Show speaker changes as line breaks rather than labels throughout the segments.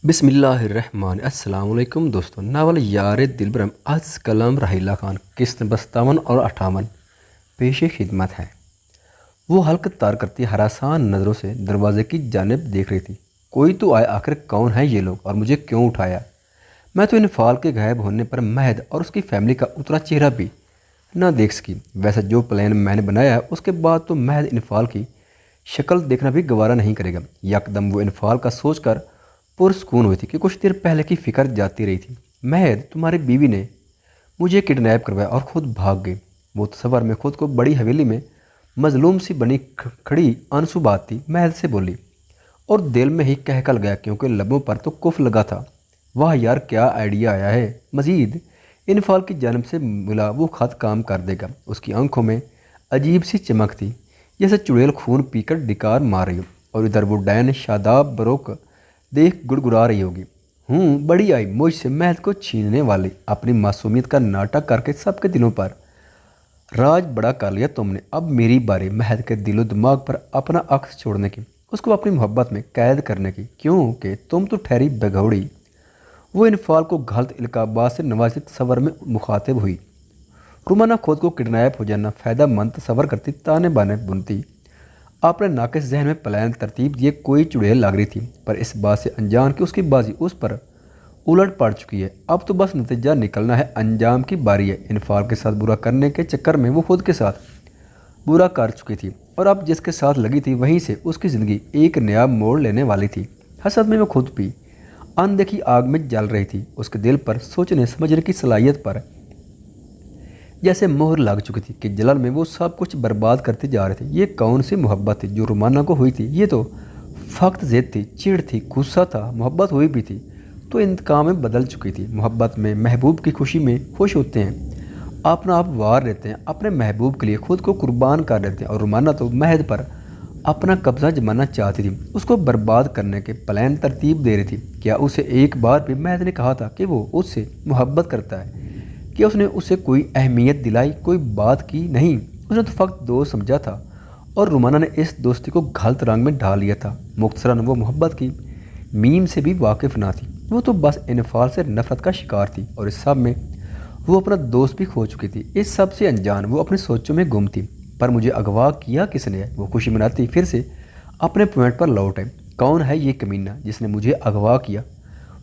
बिस्मिल्लाहिर्रहमान अस्सलाम वालेकुम दोस्तों। नावल यार दिलबरम आज कलम राहिला खान किस्त 57 और 58 पेशे खिदमत है। वो हल्क तार करती हरासान नज़रों से दरवाजे की जानिब देख रही थी। कोई तो आए, आखिर कौन है ये लोग और मुझे क्यों उठाया? मैं तो इनफाल के गायब होने पर महद और उसकी फैमिली का उतरा चेहरा भी ना देख सकी। वैसे जो प्लान मैंने बनाया है उसके बाद तो महद इनफाल की शक्ल देखना भी गवारा नहीं करेगा। यकदम वो इनफाल का सोच कर पुरस्कून हुई थी कि कुछ देर पहले की फिक्र जाती रही थी। महद, तुम्हारी बीवी ने मुझे किडनैप करवाया और ख़ुद भाग गई। वो तस्वर में खुद को बड़ी हवेली में मजलूम सी बनी खड़ी आंसू बाती महद से बोली और दिल में ही कहकल गया क्योंकि लबों पर तो कुफ लगा था। वाह यार, क्या आइडिया आया है। मजीद इनफाल की जानब से मिला वो खत काम कर देगा। उसकी आंखों में अजीब सी चमक थी, जैसे चुड़ैल खून पीकर डिकार मार रही हो। और इधर वो डैन शादाब बरोक देख गुड़गुड़ा रही होगी। बड़ी आई मुझसे महद को छीनने वाली। अपनी मासूमियत का नाटक करके सबके दिलों पर राज बड़ा कर लिया तुमने। अब मेरी बारी महद के दिलो दिमाग पर अपना अक्स छोड़ने की, उसको अपनी मोहब्बत में कैद करने की, क्योंकि तुम तो ठहरी बेगौड़ी। वो इनफाल को गलत इल्काबात से नवाजी तस्वर में मुखातिब हुई। रुमाना खुद को किडनैप हो जाना फ़ायदा मंद तस्वर करती, ताने बाने बुनती। आपने नाकिस जहन में प्लान तरतीब दिए कोई चुड़ैल लग रही थी, पर इस बात से अनजान कि उसकी बाजी उस पर उलट पड़ चुकी है। अब तो बस नतीजा निकलना है, अंजाम की बारी है। इनफाल के साथ बुरा करने के चक्कर में वो खुद के साथ बुरा कर चुकी थी और अब जिसके साथ लगी थी वहीं से उसकी ज़िंदगी एक नया मोड़ लेने वाली थी। हसद में वो खुद भी अनदेखी आग में जल रही थी। उसके दिल पर सोचने समझने की सलाहियत पर जैसे मोहर लग चुकी थी कि जलन में वो सब कुछ बर्बाद करते जा रहे थे। ये कौन सी मोहब्बत थी जो रुमाना को हुई थी? ये तो फ़क्त ज़िद थी, चिढ़ थी, गुस्सा था। मोहब्बत हुई भी थी तो इंतकाम में बदल चुकी थी। मोहब्बत में महबूब की खुशी में खुश होते हैं, अपना आप वार लेते हैं, अपने महबूब के लिए खुद को कुर्बान कर देते हैं। और रुमाना तो महद पर अपना कब्ज़ा जमाना चाहती थी, उसको बर्बाद करने के प्लान तरतीब दे रही थी। क्या उसे एक बार भी महद ने कहा था कि वो उससे मोहब्बत करता है? कि उसने उसे कोई अहमियत दिलाई, कोई बात की नहीं। उसने तो फ़क्त दोस्त समझा था और रुमाना ने इस दोस्ती को गलत रंग में डाल लिया था। मुख्तसरन वो मोहब्बत की मीम से भी वाकिफ़ ना थी। वो तो बस इनफाल से नफ़रत का शिकार थी और इस सब में वो अपना दोस्त भी खो चुकी थी। इस सब से अनजान वो अपनी सोचों में गुम थी। पर मुझे अगवा किया किसने है? वो खुशी मनाती फिर से अपने पॉइंट पर लौट आई। कौन है ये कमीना जिसने मुझे अगवा किया?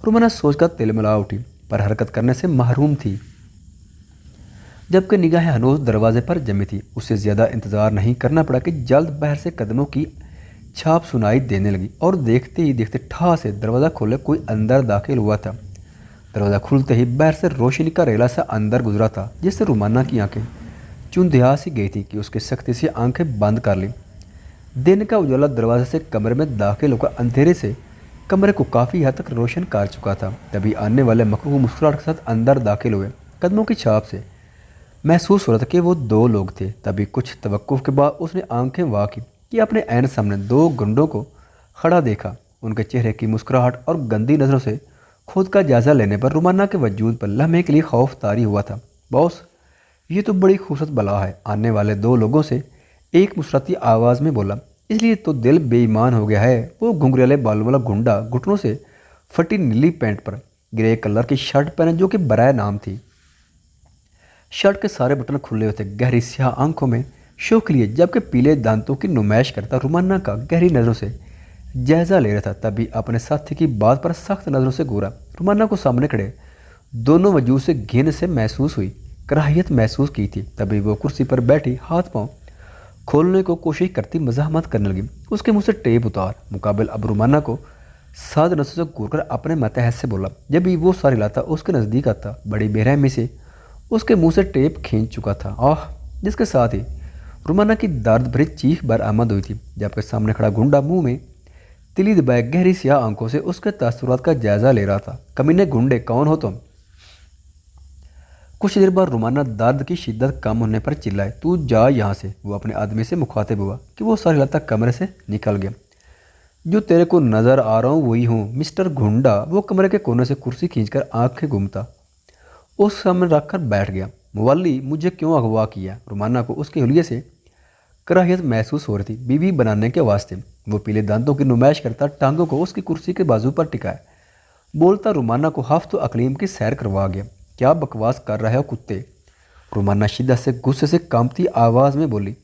रुमाना सोचकर तिलमिला उठी, पर हरकत करने से महरूम थी, जबकि निगाहें हनूज दरवाजे पर जमी थी। उससे ज़्यादा इंतज़ार नहीं करना पड़ा कि जल्द बहर से कदमों की छाप सुनाई देने लगी और देखते ही देखते ठा से दरवाज़ा खोले कोई अंदर दाखिल हुआ था। दरवाज़ा खुलते ही बहर से रोशनी का रेला सा अंदर गुजरा था, जिससे रुमाना की आंखें चुंधिया सी गई थी कि उसकी सख्ती से आंखें बंद कर ली। दिन का उजाला दरवाजे से कमरे में दाखिल होकर अंधेरे से कमरे को काफ़ी हद तक रोशन कर चुका था। तभी आने वाले मकरूह मुस्कुराहट के साथ अंदर दाखिल हुए। कदमों की छाप से महसूस हो रहा था कि वो दो लोग थे। तभी कुछ तवक्कुफ के बाद उसने आंखें वाह की कि अपने ऐन सामने दो गुंडों को खड़ा देखा। उनके चेहरे की मुस्कुराहट और गंदी नज़रों से खुद का जायज़ा लेने पर रुमाना के वजूद पर लम्हे के लिए खौफ तारी हुआ था। बॉस, ये तो बड़ी खूबसूरत बला है। आने वाले दो लोगों से एक मुस्कुराती आवाज़ में बोला। इसलिए तो दिल बेईमान हो गया है। वो घुंघरेले बालों वाला गुंडा घुटनों से फटी नीली पैंट पर ग्रे कलर की शर्ट पहने, जो कि बराए नाम थी। शर्ट के सारे बटन खुले होते, गहरी स्याह आंखों में शौक लिए, जबकि पीले दांतों की नुमाइश करता रुमाना का गहरी नज़रों से जायज़ा ले रहा था। तभी अपने साथी की बात पर सख्त नज़रों से घूरा। रुमाना को सामने खड़े दोनों वजूद से घिन से महसूस हुई, कराहियत महसूस की थी। तभी वो कुर्सी पर बैठी हाथ पांव खोलने को कोशिश करती मज़ाहमत करने लगी। उसके मुँह से टेप उतार मुकाबिल अब रुमाना को साद नसों से घूरकर अपने मतहत से बोला। जब भी वो सारी लाता उसके नज़दीक आता, बड़ी बेरहमी से उसके मुंह से टेप खींच चुका था। आह, जिसके साथ ही रुमाना की दर्द भरी चीख बरामद हुई थी, जबकि सामने खड़ा गुंडा मुंह में तिली दबाए गहरी स्याह आंखों से उसके तासुरात का जायजा ले रहा था। कमीने गुंडे, कौन हो तुम? कुछ देर बाद रुमाना दर्द की शिद्दत कम होने पर चिल्लाए, तू जा यहाँ से। वो अपने आदमी से मुखातिब हुआ कि वो सारी लाता कमरे से निकल गया। जो तेरे को नज़र आ रहा हूँ वही हूँ मिस्टर गुंडा। वो कमरे के कोने से कुर्सी खींचकर आंखें घूमता उस सामने रखकर बैठ गया। मुवल्ली, मुझे क्यों अगवा किया? रुमाना को उसके हुलिये से कराहियत महसूस हो रही थी। बीवी बनाने के वास्ते वो पीले दांतों की नुमाइश करता टांगों को उसकी कुर्सी के बाजू पर टिकाए बोलता रुमाना को हफ्तों अकलीम की सैर करवा गया। क्या बकवास कर रहे हो कुत्ते? रुमाना शिद्दत से गुस्से से कांपती आवाज़ में बोली,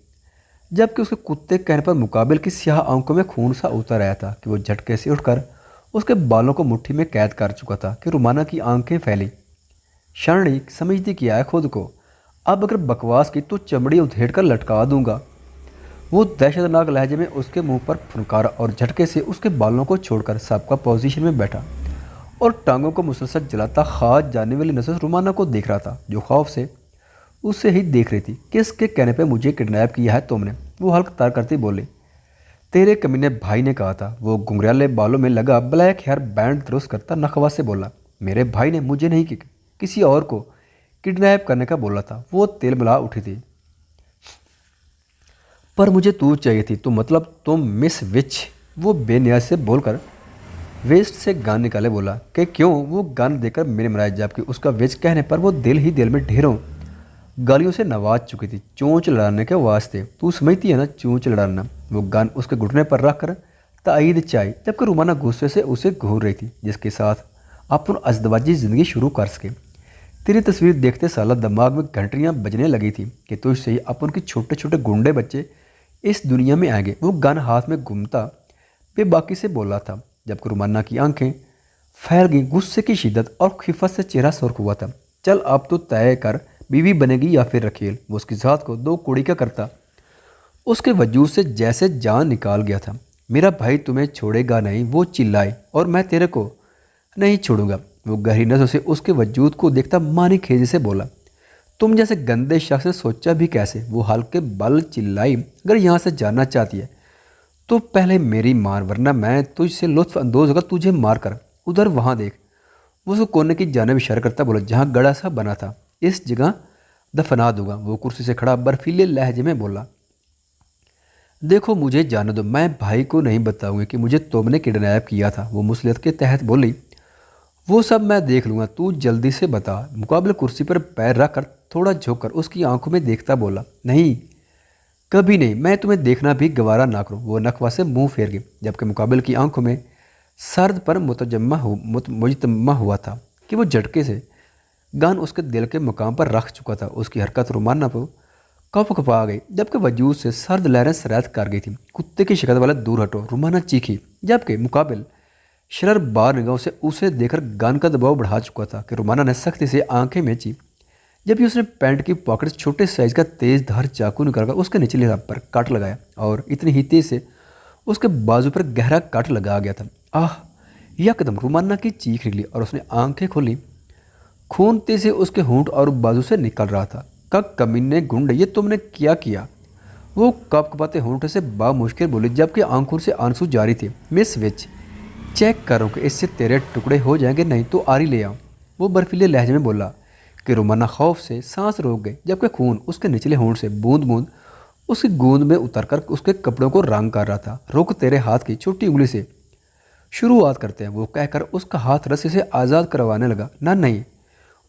जबकि उसके कुत्ते कहने पर मुकाबिल की स्याह आंखों में खून सा उतर आया था कि वो झटके से उठकर उसके बालों को मुट्ठी में कैद कर चुका था कि रुमाना की आंखें फैली। शरणी समझती किया है खुद को, अब अगर बकवास की तो चमड़ी उधेड़ कर लटका दूंगा। वो दहशतनाक लहजे में उसके मुंह पर फुनकारा और झटके से उसके बालों को छोड़कर सबका पोजीशन में बैठा और टांगों को मुसलसल जलाता खाज जाने वाली नजर रुमाना को देख रहा था, जो खौफ से उससे ही देख रही थी। किसके कहने पे मुझे किडनैप किया है तुमने? वो हल्क तार करती बोली। तेरे कमीने भाई ने कहा था। वो घुंघराले बालों में लगा ब्लैक हेयर बैंड दुरुस्त करता नखवा से बोला। मेरे भाई ने मुझे नहीं किसी और को किडनैप करने का बोला था। वो तेल मिला उठी थी। पर मुझे तू चाहिए थी, तो मतलब तुम मिस विच? वो बेनियाज से बोलकर वेस्ट से गन निकाले बोला कि क्यों? वो गन देकर मेरे मराया, जबकि उसका विच कहने पर वो दिल ही दिल में ढेरों गालियों से नवाज चुकी थी चोंच लड़ाने के वास्ते। तू समझती है ना चोंच लड़ाना? वो गन उसके घुटने पर रख कर ताईद चाई, जबकि रुमाना गुस्से से उसे घूर रही थी, जिसके साथ अपन अजदवाजी ज़िंदगी शुरू कर सके। तेरी तस्वीर देखते साला दिमाग में घंटियाँ बजने लगी थी कि तुझसे ही अपन के छोटे छोटे गुंडे बच्चे इस दुनिया में आएंगे। वो गन हाथ में घूमता बेबाकी से बोला था, जबकि रुमाना की आंखें फैल गई गुस्से की शिद्दत और खिफत से चेहरा सुर्ख हुआ था। चल अब तो तय कर, बीवी बनेगी या फिर रखेल? वो उसकी ज़ात को दो कुड़ी का करता उसके वजूद से जैसे जान निकाल गया था। मेरा भाई तुम्हें छोड़ेगा नहीं, वो चिल्लाई, और मैं तेरे को नहीं छोड़ूंगा। वो गहरी नज़रों से उसके वजूद को देखता मानी खेजी से बोला, तुम जैसे गंदे शख्स ने सोचा भी कैसे? वो हल्के बल चिल्लाई, अगर यहाँ से जाना चाहती है तो पहले मेरी मार, वरना मैं तुझसे लुत्फ अंदोज होकर तुझे मार कर उधर वहाँ देख। वो उसको कोने की जाने इशारा करता बोला, जहाँ गड़ा सा बना था इस जगह दफना दूंगा। वो कुर्सी से खड़ा बर्फीले लहजे में बोला, देखो मुझे जाने दो, मैं भाई को नहीं बताऊंगी कि मुझे तुमने किडनैप किया था। वो मुसलियत के तहत बोली, वो सब मैं देख लूँगा, तू जल्दी से बता। मुकाबले कुर्सी पर पैर रख कर थोड़ा झुककर उसकी आंखों में देखता बोला, नहीं कभी नहीं, मैं तुम्हें देखना भी गवारा ना करूँ। वो नखवा से मुंह फेर गई, जबकि मुकाबले की आंखों में सर्द पर मुजतमा हुआ था कि वो झटके से गन उसके दिल के मुकाम पर रख चुका था। उसकी हरकत रुमाना पर कप कपा गई, जबकि वजूद से सर्द लहरें सरायत कर गई थी। कुत्ते की शिकत वाले दूर हटो, रुमाना चीखी, जबकि मुकाबिल शरर बार निगाहों से उसे देखकर गन का दबाव बढ़ा चुका था कि रुमाना ने सख्ती से आंखें मेची, जबकि उसने पैंट की पॉकेट से छोटे साइज का तेज धार चाकू निकालकर उसके निचले हिस्से पर कट लगाया और इतनी ही तेज से उसके बाजू पर गहरा कट लगा गया था। आह! यकदम रुमाना की चीख निकली और उसने आंखें खोली। खून तेज से उसके होंठ और बाजू से निकल रहा था। कब कमीने गुंडे, ये तुमने क्या किया? वो कप कपाते होंठ से बामुश्किल बोली, जबकि आंखों से आंसू जारी थे। मिस विच, चेक करो कि इससे तेरे टुकड़े हो जाएंगे, नहीं तो आरी ले आओ। वो बर्फीले लहजे में बोला कि रुमाना खौफ से सांस रोक गई, जबकि खून उसके निचले होंठ से बूंद बूंद उसकी गूंद में उतरकर उसके कपड़ों को रंग कर रहा था। रुक, तेरे हाथ की छोटी उंगली से शुरुआत करते हैं। वो कहकर उसका हाथ रस्सी से आज़ाद करवाने लगा। ना नहीं,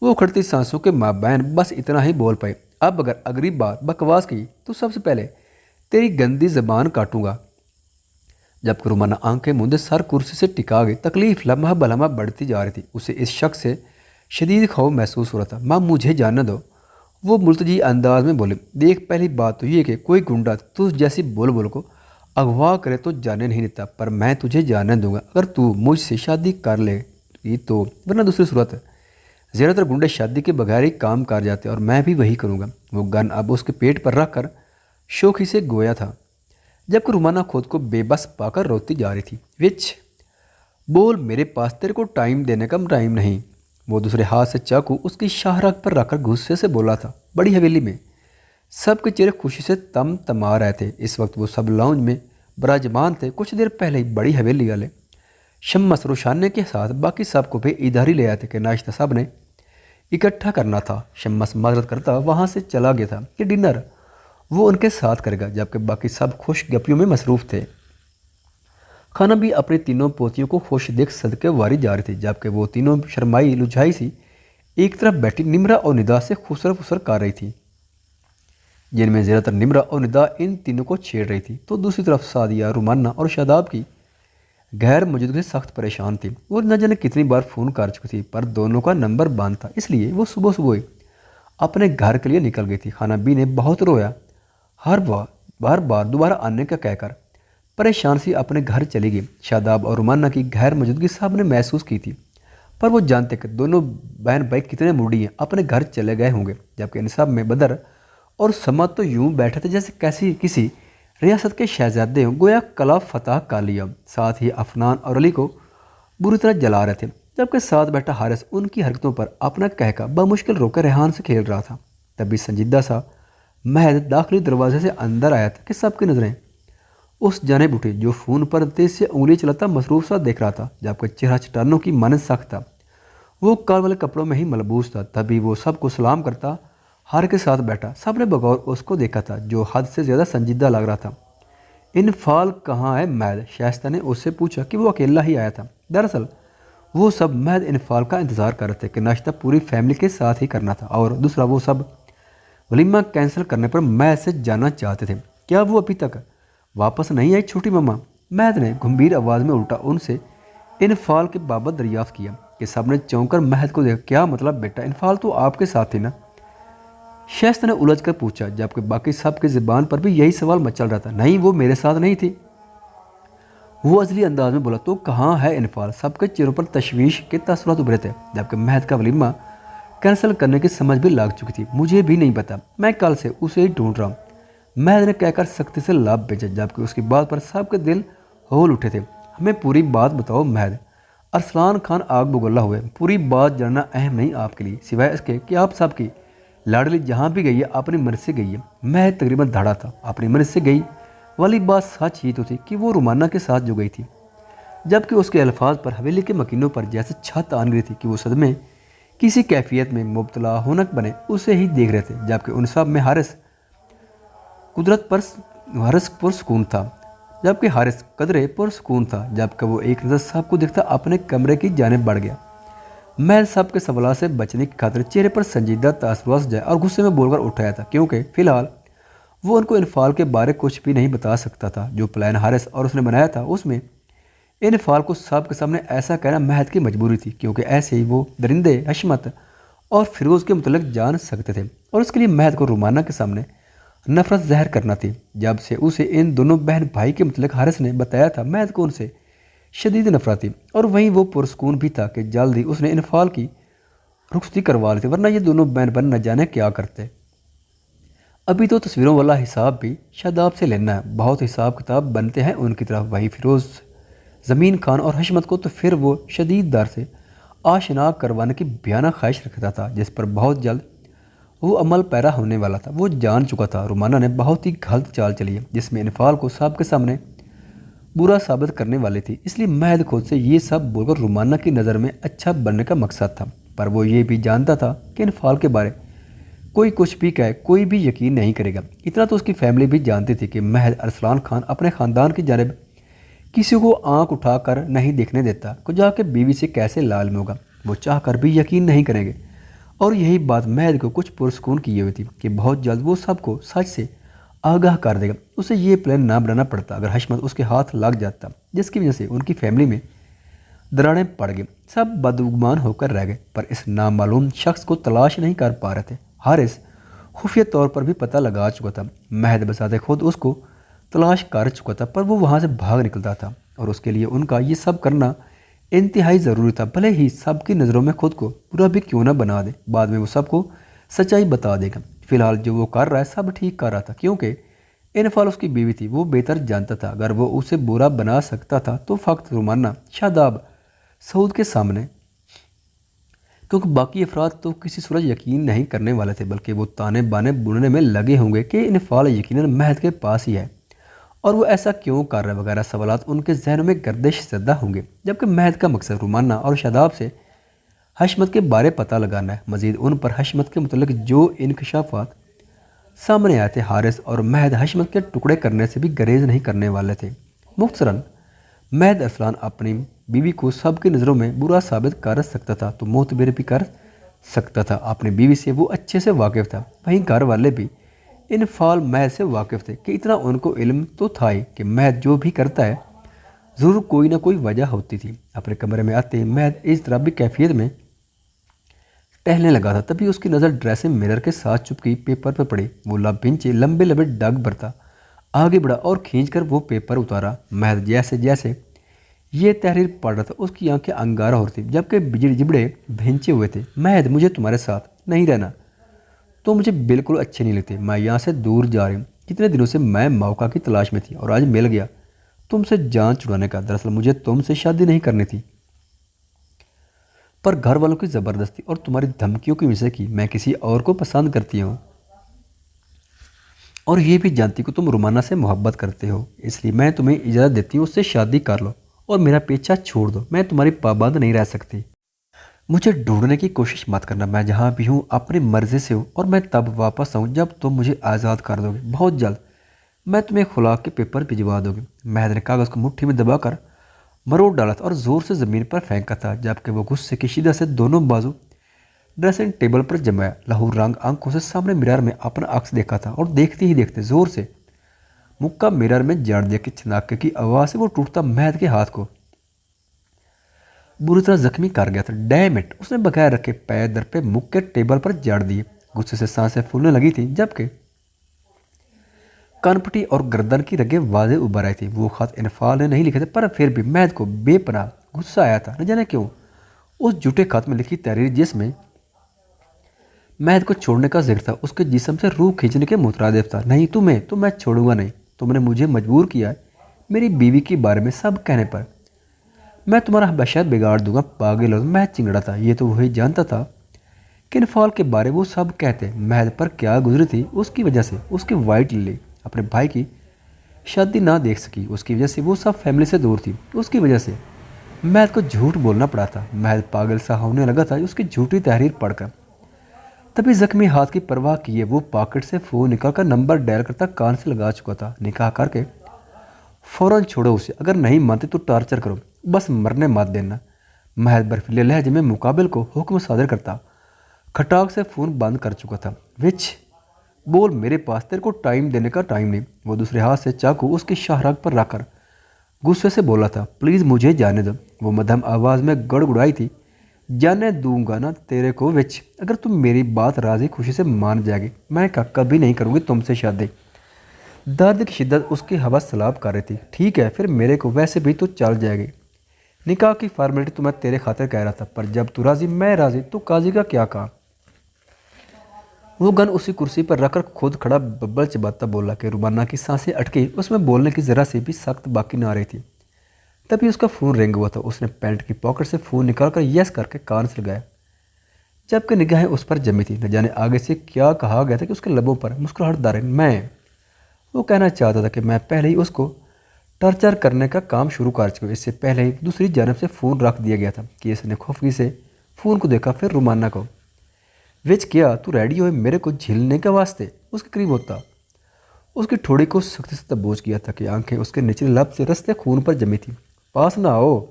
वो उखड़ती सांसों के माबैन बस इतना ही बोल पाए, अब अगर अगली बार बकवास की तो सबसे पहले तेरी गंदी जबान काटूंगा। जबकि रुमाना आंखें मूंदे सर कुर्सी से टिका गई। तकलीफ लम्हा बलम्हा बढ़ती जा रही थी। उसे इस शख्स से शदीद खौफ महसूस हो रहा था। माँ मुझे जानने दो, वो मुल्तजी अंदाज में बोले। देख, पहली बात तो ये कि कोई गुंडा तुझ जैसी बुलबुल को अगवा करे तो जाने नहीं देता, पर मैं तुझे जानने दूंगा अगर तू मुझसे शादी कर लेगी तो, वरना दूसरी सूरत। ज़्यादातर गुंडे शादी के बगैर ही काम कर जाते और मैं भी वही करूँगा। वो गन अब उसके पेट पर रख कर शोखी से गोया था, जबकि रुमाना खुद को बेबस पाकर रोती जा रही थी। विच, बोल, मेरे पास तेरे को टाइम देने का टाइम नहीं। वो दूसरे हाथ से चाकू उसकी शाहराग पर रखकर गुस्से से बोला था। बड़ी हवेली में सबके चेहरे खुशी से तम तमा रहे थे। इस वक्त वो सब लाउंज में बराजमान थे। कुछ देर पहले ही बड़ी हवेली वाले शम्मस रोशाने के साथ बाकी सबको भी इधर ही ले आए थे कि नाश्ता सब ने इकट्ठा करना था। शम्मस माजरत करता वहाँ से चला गया था कि डिनर वो उनके साथ करेगा, जबकि बाकी सब खुश गपियों में मसरूफ़ थे। खाना भी अपनी तीनों पोतियों को खुश देख सदके वारी जा रही थी, जबकि वो तीनों शर्माई लुझाई सी एक तरफ बैठी निम्रा और निदा से खुसर फुसर कर रही थी, जिनमें ज़्यादातर निम्रा और निदा इन तीनों को छेड़ रही थी, तो दूसरी तरफ सादिया, रुमाना और शादाब की गैर मौजूदगी से सख्त परेशान थी। वो न जाने कितनी बार फ़ोन कर चुकी थी, पर दोनों का नंबर बंद था, इसलिए वो सुबह सुबह ही अपने घर के लिए निकल गई थी। खाना बी ने बहुत रोया, हर बार बार दोबारा आने का कहकर परेशान सी अपने घर चली गई। शादाब और रुमाना की गैर मौजूदगी सबने महसूस की थी, पर वो जानते कि दोनों बहन भाई कितने मूडी हैं, अपने घर चले गए होंगे। जबकि इंसाब में बदर और समत तो यूं बैठे थे जैसे कैसी किसी रियासत के शहजादे हों, गोया कला फतह कर लिया। साथ ही अफनान और अली को बुरी तरह जला रहे थे, जबकि साथ बैठा हारिस उनकी हरकतों पर अपना कहका बमुश्किल रोकर रेहान से खेल रहा था। तभी संजीदा सा महज दाखिली दरवाजे से अंदर आया था कि सबकी नज़रें उस जानिब उठी जो फ़ोन पर तेज से उंगली चलाता मसरूफ सा देख रहा था, जबकि चेहरा चट्टानों की मानद सख्त था। वो काल वाले कपड़ों में ही मलबूस था। तभी वो सबको सलाम करता हार के साथ बैठा। सब ने बगौर उसको देखा था, जो हद से ज़्यादा संजीदा लग रहा था। इनफाल कहाँ है महद? शाइस्ता ने उससे पूछा कि वो अकेला ही आया था। दरअसल वो सब महद इनफाल का इंतज़ार कर रहे थे कि नाश्ता पूरी फैमिली के साथ ही करना था, और दूसरा वो सब वलीमा कैंसिल करने पर महद से जानना चाहते थे क्या वो अभी तक वापस नहीं आई छोटी मम्मा? महद ने गंभीर आवाज़ में उल्टा उनसे इनफाल के बाबत दरियाफ्त किया कि सब ने चौंक कर महद को देखा। क्या मतलब बेटा, इनफाल तो आपके साथ थी ना? शाइस्ता ने उलझ कर पूछा, जबकि बाकी सब की ज़बान पर भी यही सवाल मचल रहा था। नहीं, वो मेरे साथ नहीं थी, वो अजली अंदाज में बोला। तो कहाँ है इनफाल? सबके चेहरों पर तशवीश के तासुरात उभरे थे, जबकि महद का वलीमा कैंसिल करने की समझ भी लग चुकी थी। मुझे भी नहीं पता, मैं कल से उसे ही ढूंढ रहा हूँ, महद ने कहकर सख्ती से लाभ भेजा, जबकि उसकी बात पर सबके दिल होल उठे थे। हमें पूरी बात बताओ महद। अरसलान खान आग बगोला हुए। पूरी बात जानना अहम नहीं आपके लिए, सिवाय इसके कि आप सबकी लाडली जहाँ भी गई है अपनी मर्ज़ी से गई है। महद तकरीबन धड़ा था। अपनी मर्ज़ी से गई वाली बात सच ही तो थी कि वो रुमाना के साथ जो गई थी, जबकि उसके अल्फाज पर हवेली के मकीनों पर जैसे छत आन गई थी कि वो सदमे किसी कैफियत में मुब्तला होनक बने उसे ही देख रहे थे। जबकि उन सब में हारिस पुरसकून था, जबकि हारिस कदरे पुरसकून था। जबकि वो एक नज़र सबको देखता अपने कमरे की जानिब बढ़ गया। महज सबके सवाल से बचने की खातिर चेहरे पर संजीदा तासुरात जाए और गुस्से में बोलकर उठाया था, क्योंकि फ़िलहाल वो उनको इनफाल के बारे कुछ भी नहीं बता सकता था। जो प्लान हारिस और उसने बनाया था उसमें इनफाल को सब के सामने ऐसा कहना महद की मजबूरी थी, क्योंकि ऐसे ही वो दरिंदे हशमत और फिरोज़ के मुतल्लिक़ जान सकते थे, और उसके लिए महद को रुमाना के सामने नफरत ज़हर करना थी। जब से उसे इन दोनों बहन भाई के मुतल्लिक़ हारिस ने बताया था, महद को उनसे शदीद नफरत थी, और वहीं वो पुरस्कून भी था कि जल्द ही उसने इनफाल की रुखसती करवा ली थी, वरना ये दोनों बहन बहन न जाने क्या करते। अभी तो तस्वीरों वाला हिसाब भी शादाब से लेना है, बहुत हिसाब किताब बनते हैं उनकी तरफ। वहीं फिरोज़ ज़मीन खान और हशमत को तो फिर वो शदीद दर से आशना करवाने की बयाना ख्वाहिश रखता था, जिस पर बहुत जल्द वो अमल पैरा होने वाला था। वो जान चुका था रुमाना ने बहुत ही गलत चाल चली है, जिसमें इनफाल को सब के सामने बुरा साबित करने वाली थी। इसलिए महद खुद से ये सब बोलकर रुमाना की नज़र में अच्छा बनने का मकसद था, पर वो ये भी जानता था कि इनफाल के बारे कोई कुछ भी कहे कोई भी यकीन नहीं करेगा। इतना तो उसकी फैमिली भी जानती थी कि महद अरसलान खान अपने ख़ानदान की जानिब किसी को आंख उठाकर नहीं देखने देता, को जाके बीवी से कैसे लालम होगा, वो चाह कर भी यकीन नहीं करेंगे। और यही बात महद को कुछ पुरस्कून की हुई थी कि बहुत जल्द वो सबको सच से आगाह कर देगा। उसे ये प्लान ना बनाना पड़ता अगर हशमत उसके हाथ लग जाता, जिसकी वजह से उनकी फैमिली में दरारें पड़ गई। सब बदगुमान होकर रह गए, पर इस नामालूम शख्स को तलाश नहीं कर पा रहे थे। हारिस खुफिया तौर पर भी पता लगा चुका था, महद बसाते खुद उसको तलाश कर चुका था, पर वो वहाँ से भाग निकलता था, और उसके लिए उनका ये सब करना इंतहाई ज़रूरी था। भले ही सबकी नज़रों में खुद को बुरा भी क्यों ना बना दे, बाद में वो सबको सच्चाई बता देगा। फ़िलहाल जो वो कर रहा है सब ठीक कर रहा था, क्योंकि इनफाल उसकी बीवी थी। वो बेहतर जानता था अगर वो उसे बुरा बना सकता था तो फ़क्त रुमाना, शादाब, सऊद के सामने, क्योंकि बाकी अफराद तो किसी सूरज यकीन नहीं करने वाले थे, बल्कि वो ताने बाने बुनने में लगे होंगे कि इनफाल यकीनन महद के पास ही है और वो ऐसा क्यों कर रहा है वगैरह सवालात उनके जहनों में गर्दिश ज़दा होंगे। जबकि महद का मकसद रुमाना और शादाब से हशमत के बारे पता लगाना है। मज़ीद उन पर हशमत के मुतल्लिक़ जो इनकशाफात सामने आए थे, हारिस और महद हशमत के टुकड़े करने से भी गरेज नहीं करने वाले थे। मुख्तसरन महद अरसलान अपनी बीवी को सबकी नज़रों में बुरा साबित कर सकता था तो मोतबर भी कर सकता था। अपनी बीवी से वो अच्छे से वाकिफ़ था। वहीं घर वाले भी इनफाल महद से वाकिफ़ थे कि इतना उनको इल्म तो था ही कि महद जो भी करता है ज़रूर कोई ना कोई वजह होती थी। अपने कमरे में आते महद इस तरह भी कैफियत में टहलने लगा था, तभी उसकी नज़र ड्रेसिंग मिरर के साथ चुपकी पेपर पर पड़ी। वो भिंचे लंबे लंबे दाग भरता आगे बढ़ा और खींचकर वो पेपर उतारा। महज जैसे जैसे ये तहरीर पढ़ रहा था उसकी आंखें अंगारा हो रही थी, जबकि बिजड़ी जिबड़े भिंचे हुए थे। महज, मुझे तुम्हारे साथ नहीं रहना तो मुझे बिल्कुल अच्छे नहीं लगते। मैं यहाँ से दूर जा रही हूँ। कितने दिनों से मैं मौका की तलाश में थी और आज मिल गया तुमसे जान छुड़ाने का। दरअसल मुझे तुमसे शादी नहीं करनी थी, पर घर वालों की ज़बरदस्ती और तुम्हारी धमकियों की वजह से की मैं किसी और को पसंद करती हूँ, और ये भी जानती कि तुम रुमाना से मोहब्बत करते हो। इसलिए मैं तुम्हें इजाज़त देती हूँ, उससे शादी कर लो और मेरा पीछा छोड़ दो। मैं तुम्हारी पाबंद नहीं रह सकती। मुझे ढूंढने की कोशिश मत करना। मैं जहाँ भी हूँ अपनी मर्ज़ी से हूँ और मैं तब वापस आऊँ जब तुम मुझे आज़ाद कर दोगे। बहुत जल्द मैं तुम्हें खुला के पेपर भिजवा दोगे। महद ने कागज़ को मुट्ठी में दबाकर मरोड़ डाला था और ज़ोर से ज़मीन पर फेंका था, जबकि वो गुस्से की शिद्दत से दोनों बाजू ड्रेसिंग टेबल पर जमाया। लहू रंग आंखों से सामने मिरर में अपना अक्स देखा था और देखते ही देखते ज़ोर से मुक्का मिरर में जड़ दिया कि छनाके की आवाज़ से वो टूटता महद के हाथ को बुरी तरह जख्मी कर गया था। डैम इट, उसने बगैर रखे पैर दर पे मुक्के टेबल पर जड़ दिए। गुस्से से सांसें फूलने लगी थी, जबकि कानपट्टी और गर्दन की रगें वाज़े उभर आई थी। वो खत इनफाल ने नहीं लिखे थे, पर फिर भी महद को बेपनाह गुस्सा आया था। न जाने क्यों उस झूठे खत में लिखी तहरीर जिसमें महद को छोड़ने का जिक्र था उसके जिस्म से रूह खींचने के मुतरादिफ था। नहीं, तुम्हें तो मैं छोड़ूंगा नहीं। तुमने मुझे मजबूर किया है मेरी बीवी के बारे में सब कहने पर। मैं तुम्हारा बशर बिगाड़ दूंगा। पागल हो, मैं चिंगड़ा था। ये तो वही जानता था कि इनफाल के बारे वो सब कहते। महद पर क्या गुजरी थी उसकी वजह से उसकी वाइट लिली अपने भाई की शादी ना देख सकी। उसकी वजह से वो सब फैमिली से दूर थी। उसकी वजह से महद को झूठ बोलना पड़ा था। महद पागल सा होने लगा था उसकी झूठी तहरीर पढ़कर। तभी जख्मी हाथ की परवाह किए वो पॉकेट से फ़ोन निकालकर नंबर डायल करता कान से लगा चुका था। निकाह करके फ़ौरन छोड़ो उसे। अगर नहीं मानते तो टॉर्चर करो, बस मरने मत देना। महज बर्फीले लहजे में मुकाबिल को हुक्म सादर करता खटाक से फ़ोन बंद कर चुका था। विच, बोल, मेरे पास तेरे को टाइम देने का टाइम नहीं। वो दूसरे हाथ से चाकू उसकी शाहराग पर रखकर गुस्से से बोला था, प्लीज़ मुझे जाने दो। वो मध्यम आवाज़ में गड़गड़ाई थी, जाने दूंगा ना तेरे को विच, अगर तुम मेरी बात राजी खुशी से मान जाएगी। मैं कभी नहीं करूँगी तुमसे शादी। दर्द की शिद्दत उसकी हवा सलाब कर रही थी। ठीक है, फिर मेरे को वैसे भी तो चल जाएगी। निकाह की फॉर्मेलिटी तो मैं तेरे खातिर कह रहा था, पर जब तू राजी मैं राजी तो काजी का क्या कहा। वो गन उसी कुर्सी पर रखकर खुद खड़ा बब्बल चिबाता बोला कि रुमाना की सांसें अटकी। उसमें बोलने की ज़रा से भी सख्त बाकी ना आ रही थी। तभी उसका फ़ोन रिंग हुआ था। उसने पैंट की पॉकेट से फ़ोन निकालकर यस करके कान से लगाया, जबकि निगाहें उस पर जमी थी। न जाने आगे से क्या कहा गया था कि उसके लबों पर मुस्कुराहट दारे। वो कहना चाहता था कि मैं पहले ही उसको टॉर्चर करने का काम शुरू कर चुका। इससे पहले ही दूसरी जानब से फ़ोन रख दिया गया था कि इसने खौफगी से फ़ोन को देखा, फिर रुमाना को। विच, क्या तू रेडी हो मेरे को झीलने के वास्ते? उसके करीब होता उसकी ठोड़ी को सख्ती से दबोच किया था कि आंखें उसके निचले लब से रस्ते खून पर जमी थी। पास ना आओ।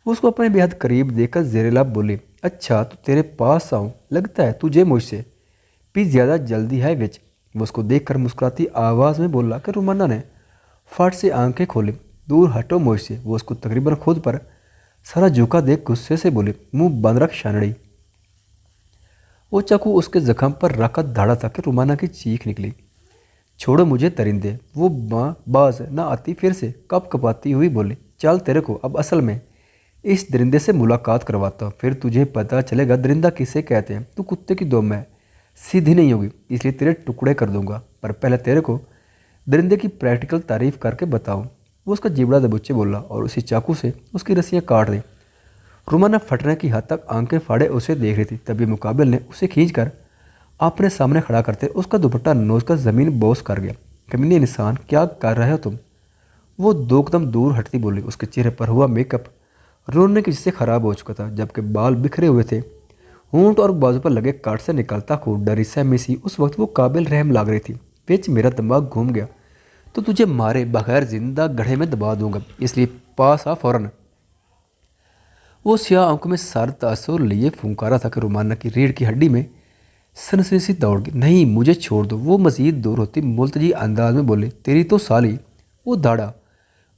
उसको अपने बेहद करीब देखकर जेरे लब बोली, अच्छा तो तेरे पास आऊँ? लगता है तुझे मुझसे भी ज़्यादा जल्दी है विच। वो उसको देखकर मुस्कुराती आवाज़ में बोला कि रुमाना ने फट से आंखें खोली, दूर हटो मुझसे। वो उसको तकरीबन खुद पर सारा झुका देख गुस्से से बोली, मुंह बंद रख शानड़ी। वो चाकू उसके जख्म पर रखकर धाड़ा था कि रुमाना की चीख निकली, छोड़ो मुझे दरिंदे। वो बाज ना आती फिर से कप कपाती हुई बोली, चल तेरे को अब असल में इस दरिंदे से मुलाकात करवाता हूँ, फिर तुझे पता चलेगा दरिंदा किसे कहते हैं। तू कुत्ते की दुम है, सीधी नहीं होगी, इसलिए तेरे टुकड़े कर दूंगा, पर पहले तेरे को दरिंदे की प्रैक्टिकल तारीफ करके बताऊँ। वो उसका जिबड़ा दबुच्चे बोला और उसी चाकू से उसकी रस्सियाँ काट दी। रुमाना फटने की हद तक आंखें फाड़े उसे देख रही थी। तभी मुकाबिल ने उसे खींचकर अपने सामने खड़ा करते उसका दुपट्टा नोच कर ज़मीन बोस कर गया। कमीने इंसान, क्या कर रहे हो तुम? वो दो कदम दूर हटती बोली। उसके चेहरे पर हुआ मेकअप रोने की वजह से ख़राब हो चुका था, जबकि बाल बिखरे हुए थे। होंठ और बाजू पर लगे काट से निकलता खून डरी सहमी सी उस वक्त वो काबिल रहम लग रही थी। विच, मेरा दिमाग घूम गया तो तुझे मारे बगैर जिंदा गड्ढे में दबा दूंगा, इसलिए पास आ फौरन। वो स्याह आंखों में सर तासुर लिए फुंकारा था कि रुमाना की रीढ़ की हड्डी में सनसनी सी दौड़ गई। नहीं, मुझे छोड़ दो। वो मज़ीद दूर होती मुल्तजी अंदाज में बोले, तेरी तो साली। वो दाड़ा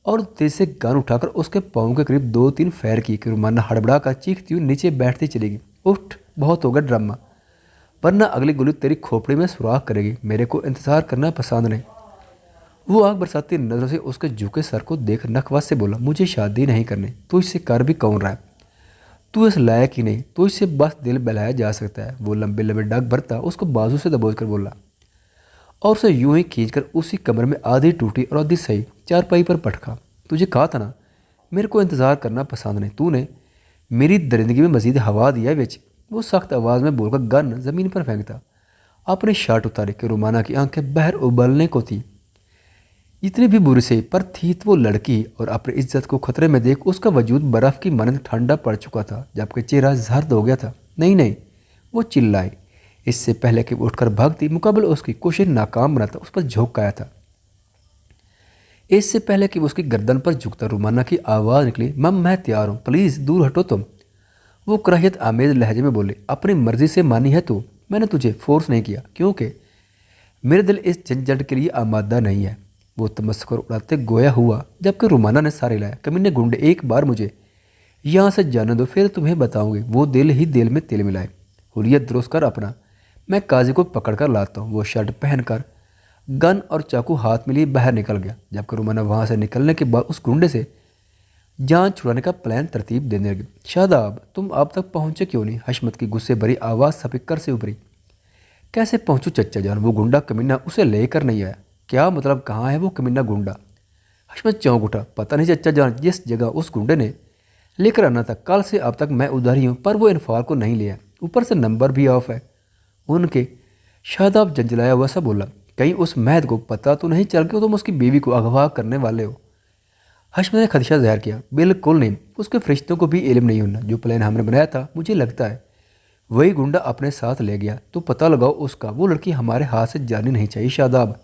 और तेज से गन उठाकर उसके पाँव के करीब 2-3 फायर की कि रुमाना हड़बड़ा कर चीखती हुई नीचे बैठती चलेगी। उठ, बहुत होगा ड्रामा, वरना अगली गोली तेरी खोपड़ी में सुराख करेगी। मेरे को इंतजार करना पसंद नहीं। वो आग बरसाती नजरों से उसके झुके सर को देख नखवास से बोला, मुझे शादी नहीं करनी, तो इससे कर भी कौन रहा है? तू इस लायक ही नहीं, तो इससे बस दिल बहलाया जा सकता है। वो लंबे लंबे डग भरता उसको बाजू से दबोच कर बोला और उसे यूं ही खींचकर उसी कमरे में आधी टूटी और आधी सही चारपाई पर पटका। तुझे कहा था ना मेरे को इंतज़ार करना पसंद नहीं, तूने मेरी दरिंदगी में मजीद हवा दिया बिच। वो सख्त आवाज़ में बोलकर गन ज़मीन पर फेंकता अपनी शर्ट उतारे कि रुमाना की आंखें बहर उबलने को थी। इतनी भी बुरी से पर थी तो वो लड़की, और अपनी इज्जत को खतरे में देख उसका वजूद बर्फ़ की मानंद ठंडा पड़ चुका था, जबकि चेहरा जर्द हो गया था। नहीं नहीं, वो चिल्लाई। इससे पहले कि वो उठकर भागती, मुकाबले उसकी कोशिश नाकाम बनाता उस पर झोंक आया था। इससे पहले कि वो उसकी गर्दन पर झुकता रुमाना की आवाज़ निकली, मम मैं तैयार हूँ, प्लीज़ दूर हटो तुम। वो कराहियत आमेज लहजे में बोले, अपनी मर्जी से मानी है तू, मैंने तुझे फोर्स नहीं किया, क्योंकि मेरे दिल इस झंझट के लिए आमादा नहीं है। वो तमस्कुर उड़ाते गोया हुआ, जबकि रुमाना ने सारे लाया, कमीने गुंडे, एक बार मुझे यहाँ से जाने दो, फिर तुम्हें बताऊंगी। वो दिल ही दिल में तिल मिलाए। हुलियत दुरुस्त कर अपना, मैं काजी को पकड़ कर लाता हूँ। वो शर्ट पहनकर गन और चाकू हाथ में लिए बाहर निकल गया, जबकि रुमाना वहाँ से निकलने के बाद उस गुंडे से जान छुड़ाने का प्लान तरतीब देने लगी। शादाब, तुम अब तक पहुँचे क्यों नहीं? हशमत की गुस्से भरी आवाज़ सपिकर से उभरी। कैसे पहुँचूँ चच्चा जान? वो गुंडा कमीना उसे लेकर नहीं आया। क्या मतलब, कहाँ है वो कमीना गुंडा? हशमत चौंक उठा। पता नहीं चच्चा जान, जिस जगह उस गुंडे ने लेकर आना था, कल से अब तक मैं उधर ही हूँ, पर वो इन्फाल को नहीं लिया, ऊपर से नंबर भी ऑफ है उनके। शादाब जंजलाया हुआ सा बोला, कहीं उस महद को पता तो नहीं चल गया तुम उसकी बीवी को अगवा करने वाले हो? हशमत ने खदशा ज़ाहिर किया। बिल्कुल नहीं, उसके फरिश्तों को भी इल्म नहीं होना। जो प्लान हमने बनाया था, मुझे लगता है वही गुंडा अपने साथ ले गया, तो पता लगाओ उसका। वो लड़की हमारे हाथ से जानी नहीं चाहिए शादाब।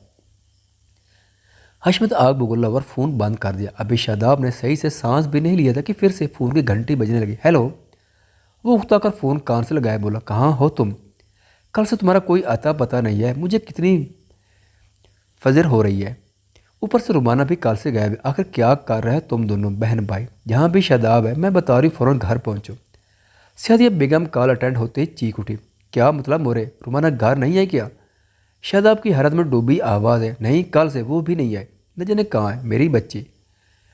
हशमत आग बगुल्ला और फ़ोन बंद कर दिया। अभी शादाब ने सही से सांस भी नहीं लिया था कि फिर से फ़ोन की घंटी बजने लगी। हेलो। वो उकताकर फ़ोन कान से लगाया, बोला, कहाँ हो तुम? कल से तुम्हारा कोई अता पता नहीं है, मुझे कितनी फजर हो रही है। ऊपर से रुमाना भी कल से गायब है। आखिर क्या कर रहे हैं तुम दोनों बहन भाई? जहाँ भी शादाब है, मैं बता रही फ़ौरन घर पहुँचो। शादिया बेगम कॉल अटेंड होते ही चीख उठी। क्या मतलब मोरे, रुमाना घर नहीं है क्या? शादाब की हैरत में डूबी आवाज़ है, नहीं, कल से वो भी नहीं आए। न जाने कहाँ है मेरी बच्ची।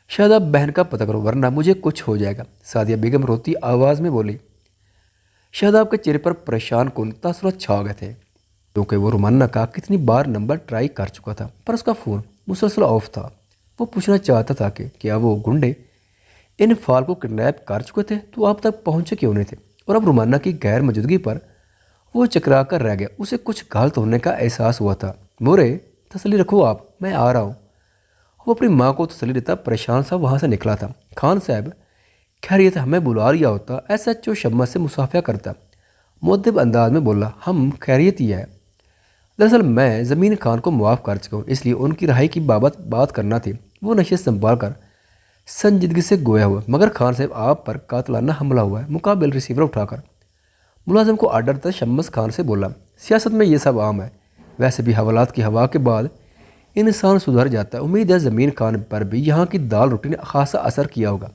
शादाब, बहन का पता करो वरना मुझे कुछ हो जाएगा, सादिया बेगम रोती आवाज़ में बोली। शादाब के चेहरे पर परेशान कुन तासुरात छा गए थे, क्योंकि वो रुमाना का कितनी बार नंबर ट्राई कर चुका था, पर उसका फ़ोन मुसलसल ऑफ था। वो पूछना चाहता था कि क्या वो गुंडे इन फाल को किडनैप कर चुके थे, तो अब तक पहुँचे क्यों नहीं थे? और अब रुमाना की गैर मौजूदगी पर वो चकरा कर रह गया। उसे कुछ गलत होने का एहसास हुआ था। मोरे, तसल्ली रखो आप, मैं आ रहा हूँ। वो अपनी माँ को तसल्ली देता परेशान सा वहाँ से निकला था। खान साहब, खैरियत, हमें बुला लिया होता, SHO शम्मा से मुसाफिया करता। मुअद्दिब अंदाज में बोला, हम खैरियत ही है। दरअसल मैं ज़मीन खान को मुआफ़ कर चुका हूँ, इसलिए उनकी रहाई की बाबत बात करना थी। वो नशे संभाल कर संजीदगी से गोया हुआ। मगर खान साहब, आप पर कातलाना हमला हुआ है। मुकाबिल रिसीवर उठाकर मुलाजिम को आर्डर था। शम्मस खान से बोला, सियासत में ये सब आम है, वैसे भी हवालात की हवा के बाद इंसान सुधर जाता है। उम्मीद है ज़मीन खान पर भी यहाँ की दाल रोटी ने खासा असर किया होगा।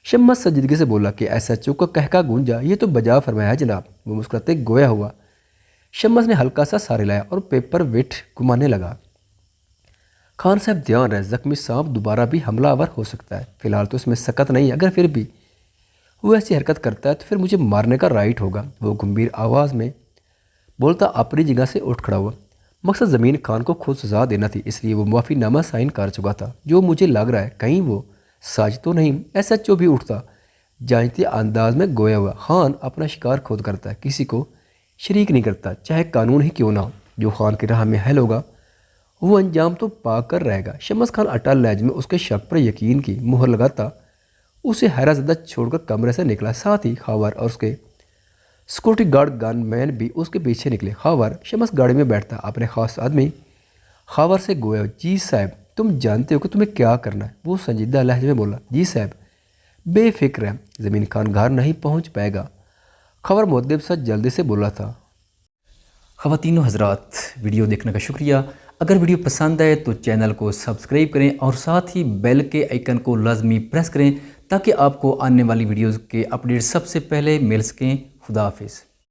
शम्मस संजीदगी से बोला कि SHO का कहका गूंजा, ये तो बजा फरमाया जनाब। वो मुस्कुराते गोया हुआ। शम्मस ने हल्का सा सारे लाया और पेपर वेट घुमाने लगा। खान साहब, ध्यान रहे, ज़ख्मी सांप दोबारा भी हमलावर हो सकता है। फ़िलहाल तो इसमें सकत नहीं, अगर फिर भी वो ऐसी हरकत करता है तो फिर मुझे मारने का राइट होगा। वो गंभीर आवाज़ में बोलता अपनी जगह से उठ खड़ा हुआ। मकसद ज़मीन खान को खुद सजा देना थी, इसलिए वो माफ़ीनामा साइन कर चुका था। जो मुझे लग रहा है कहीं वो साज तो नहीं। SHO भी उठता जानते अंदाज में गोया हुआ। खान अपना शिकार खुद करता है, किसी को शरीक नहीं करता, चाहे कानून ही क्यों ना हो। जो खान की राह में हल होगा वो अंजाम तो पाकर रहेगा। शम्मस खान अटल लहज में उसके शक पर यकीन की मुहर लगाता उसे हैरासदा छोड़कर कमरे से निकला। साथ ही खावर और उसके सिक्योरिटी गार्ड गनमैन भी उसके पीछे निकले। खावर शम्मस गाड़ी में बैठता अपने खास आदमी खावर से गोया, जी साहब, तुम जानते हो कि तुम्हें क्या करना है? वो संजीदा लहजे में बोला, जी साहब, बेफिक्र है, ज़मीन खान घर नहीं पहुंच पाएगा। खबर मुअद्दिब सा जल्दी से बोला था। ख़वातीन हज़रात, वीडियो देखने का शुक्रिया। अगर वीडियो पसंद आए तो चैनल को सब्सक्राइब करें और साथ ही बेल के आइकन को लाजमी प्रेस करें ताकि आपको आने वाली वीडियोज़ के अपडेट सबसे पहले मिल सकें। खुदा हाफिज़।